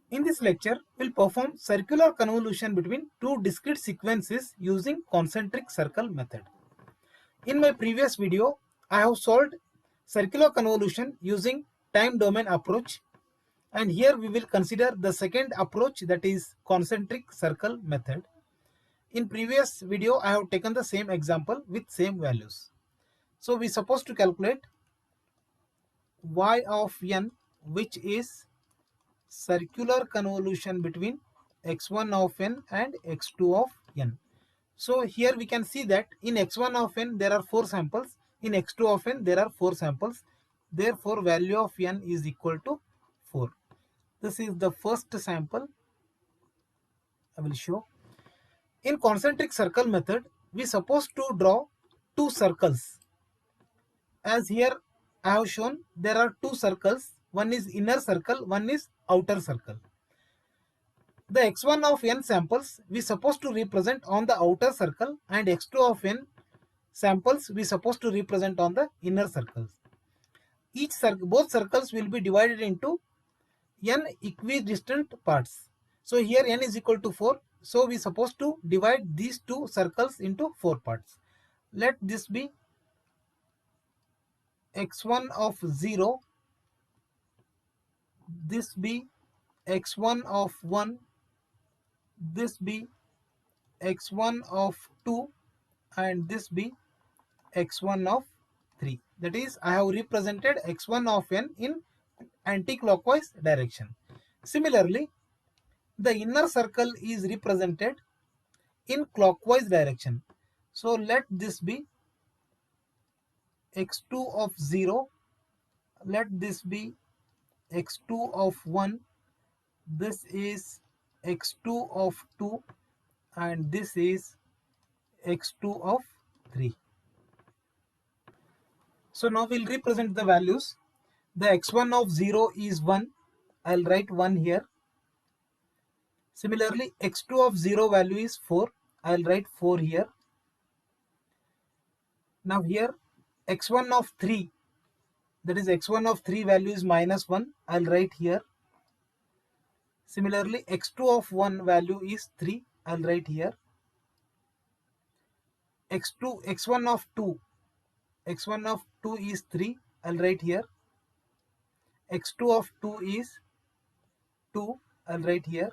In this lecture, we'll perform circular convolution between two discrete sequences using concentric circle method. In my previous video, I have solved circular convolution using time domain approach, and here we will consider the second approach, that is concentric circle method. In previous video, I have taken the same example with same values. So we supposed to calculate y of n, which is circular convolution between x1 of n and x2 of n. So here we can see that in x1 of n there are 4 samples, in x2 of n there are 4 samples, therefore value of n is equal to 4. This is the first sample I will show. In concentric circle method, we supposed to draw two circles. As here I have shown, there are two circles, one is inner circle, one is outer circle. The x1 of n samples we supposed to represent on the outer circle, and x2 of n samples we supposed to represent on the inner circles. Both circles will be divided into n equidistant parts. So here n is equal to 4. So we supposed to divide these two circles into 4 parts. Let this be x1 of 0, this be x1 of 1, this be x1 of 2, and this be x1 of 3. That is, I have represented x1 of n in anti-clockwise direction. Similarly, the inner circle is represented in clockwise direction. So let this be x2 of 0, let this be x2 of 1, this is x2 of 2, and this is x2 of 3. So now we'll represent the values. The x1 of 0 is 1. I'll write 1 here. Similarly, x2 of 0 value is 4. I'll write 4 here. Now here x1 of 3, that is x1 of 3 value is minus 1. I'll write here. Similarly, x2 of 1 value is 3. I'll write here. x1 of 2, x1 of 2 is 3. I'll write here. x2 of 2 is 2. I'll write here.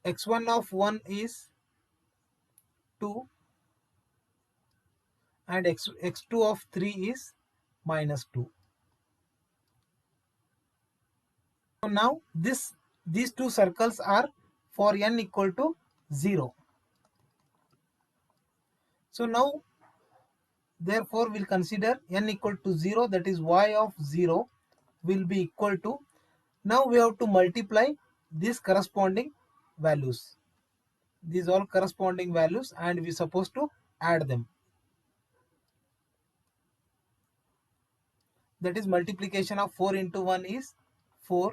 x1 of 1 is 2, and x2 of 3 is minus 2. So now these two circles are for n equal to 0. So now therefore we'll consider n equal to 0, that is y of 0 will be equal to, now we have to multiply these corresponding values, these all corresponding values, and we supposed to add them. That is, multiplication of 4 into 1 is 4,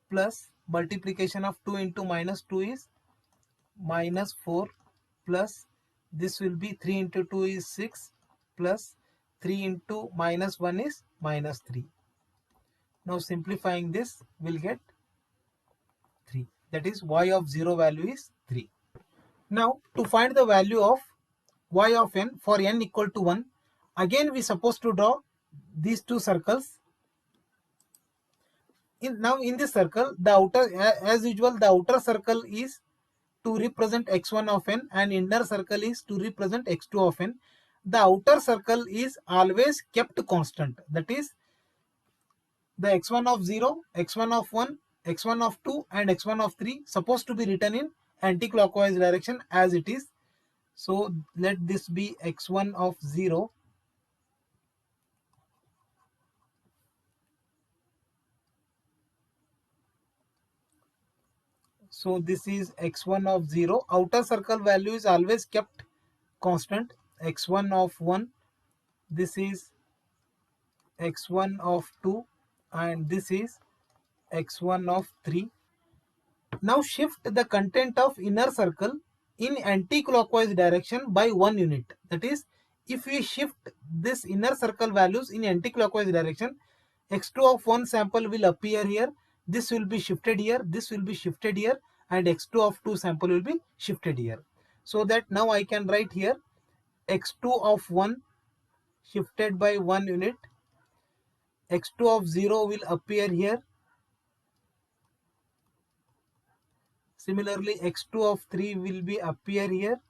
plus multiplication of 2 into minus 2 is minus 4, plus this will be 3 into 2 is 6, plus 3 into minus 1 is minus 3. Now simplifying this, we'll get 3. That is, y of 0 value is 3. Now to find the value of y of n for n equal to 1, again we supposed to draw these two circles. Now in this circle, the outer, as usual, the outer circle is to represent x1 of n, and inner circle is to represent x2 of n. The outer circle is always kept constant. That is, the x1 of 0, x1 of 1, x1 of 2, and x1 of 3 supposed to be written in anti-clockwise direction as it is. So let this be x1 of 0. So this is x1 of 0. Outer circle value is always kept constant. x1 of 1. This is x1 of 2. And this is x1 of 3. Now shift the content of inner circle in anti-clockwise direction by 1 unit. That is, if we shift this inner circle values in anti-clockwise direction, x2 of 1 sample will appear here. this will be shifted here, this will be shifted here, and x2 of 2 sample will be shifted here. So that now I can write here x2 of 1 shifted by 1 unit, x2 of 0 will appear here. Similarly, x2 of 3 will be appear here,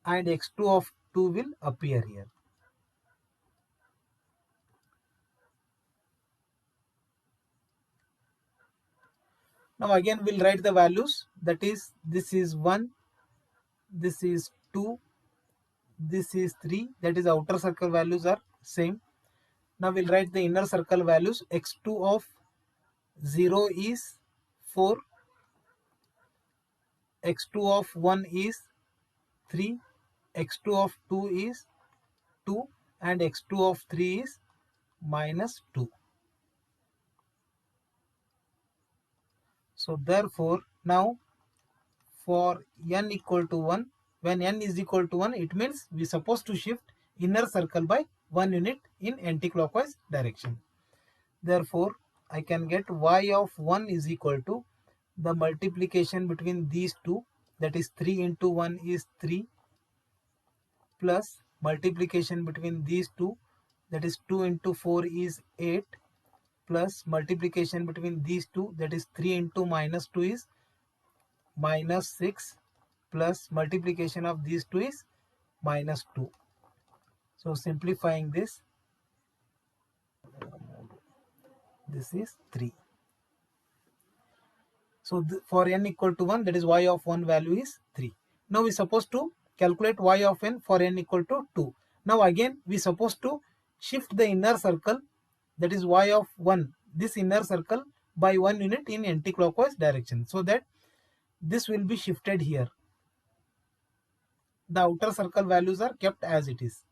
and x2 of 2 will appear here. Now again we'll write the values, that is this is 1, this is 2, this is 3, that is outer circle values are same. Now we'll write the inner circle values. x2 of 0 is 4, x2 of 1 is 3, x2 of 2 is 2, and x2 of 3 is -2. So therefore now for n equal to 1, when n is equal to 1, it means we supposed to shift inner circle by 1 unit in anti-clockwise direction. Therefore I can get y of 1 is equal to the multiplication between these two, that is 3 into 1 is 3, plus multiplication between these two, that is 2 into 4 is 8, plus multiplication between these two, that is 3 into -2 is -6, plus multiplication of these two is -2. So simplifying this is 3. So for n equal to 1, that is y of 1 value is 3. Now we supposed to calculate y of n for n equal to 2. Now again we supposed to shift the inner circle, that is y of 1, this inner circle by 1 unit in anti-clockwise direction, so that this will be shifted here. The outer circle values are kept as it is.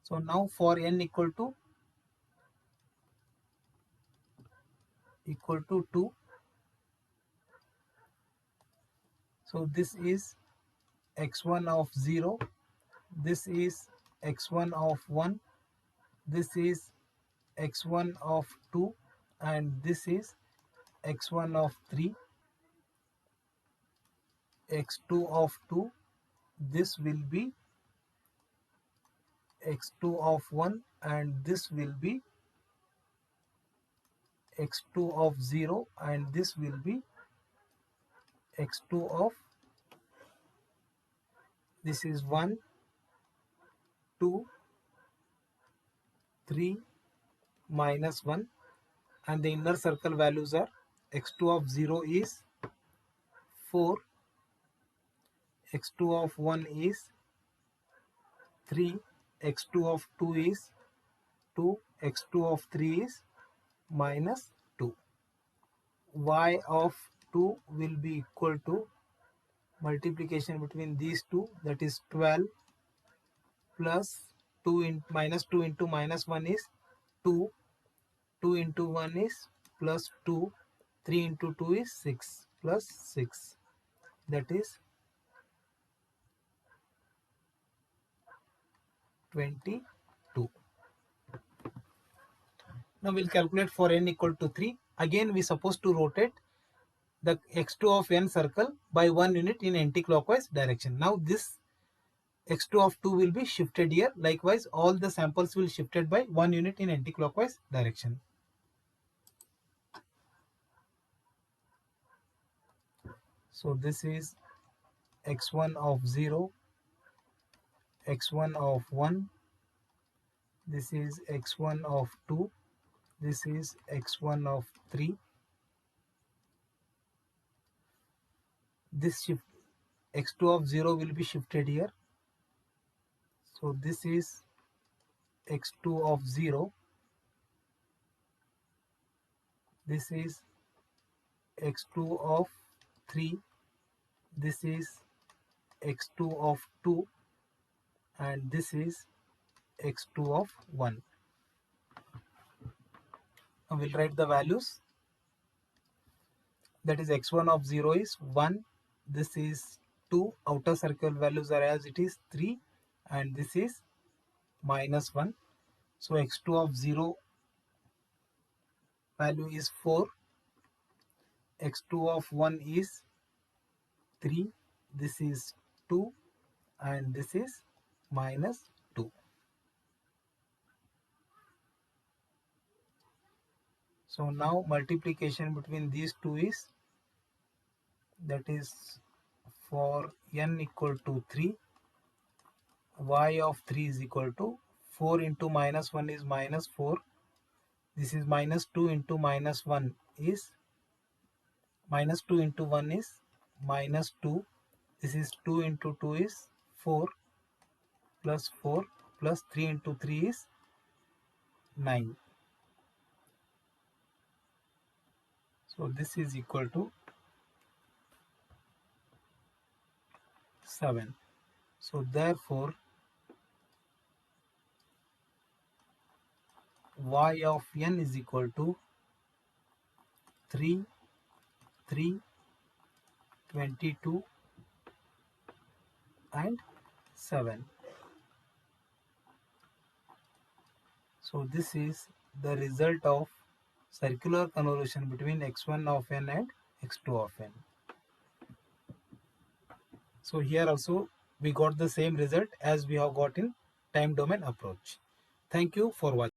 So now for n equal to 2, so this is x1 of 0, this is x1 of 1, this is x1 of 2, and this is x1 of 3, x2 of 2, this will be x2 of 1, and this will be x2 of 0, and this will be x2 of, this is 1, 2, 3, -1, and the inner circle values are x2 of 0 is 4, x2 of 1 is 3, x2 of 2 is 2, x2 of 3 is -2. Y of 2 will be equal to multiplication between these two, that is 12, plus 2 in -2 into -1 is 2, 2 into 1 is +2, 3 into 2 is 6, plus 6, that is 22. Now we'll calculate for n equal to 3. Again we supposed to rotate the x2 of n circle by 1 unit in anti-clockwise direction. Now this x2 of 2 will be shifted here. Likewise all the samples will shifted by 1 unit in anti-clockwise direction. So this is x1 of 0, x1 of 1, this is x1 of 2, this is x1 of 3. This shift x2 of 0 will be shifted here. So this is x2 of 0, this is x2 of 3, this is x2 of 2, and this is x2 of 1. Now we'll write the values, that is x1 of 0 is 1, this is 2, outer circle values are as it is 3, and this is -1. So x2 of 0 value is 4, x2 of 1 is 3, this is 2, and this is minus 2. So now multiplication between these two is, that is, for n equal to 3, y of 3 is equal to 4 into minus 1 is minus 4. This is minus 2 into minus 1 is minus 2 into 1 is minus 2. This is 2 into 2 is 4 plus 4 plus 3 into 3 is 9. So this is equal to 7. So therefore y of n is equal to 3, 3, 22 and 7. So this is the result of circular convolution between x1 of n and x2 of n. So here also we got the same result as we have got in time domain approach. Thank you for watching.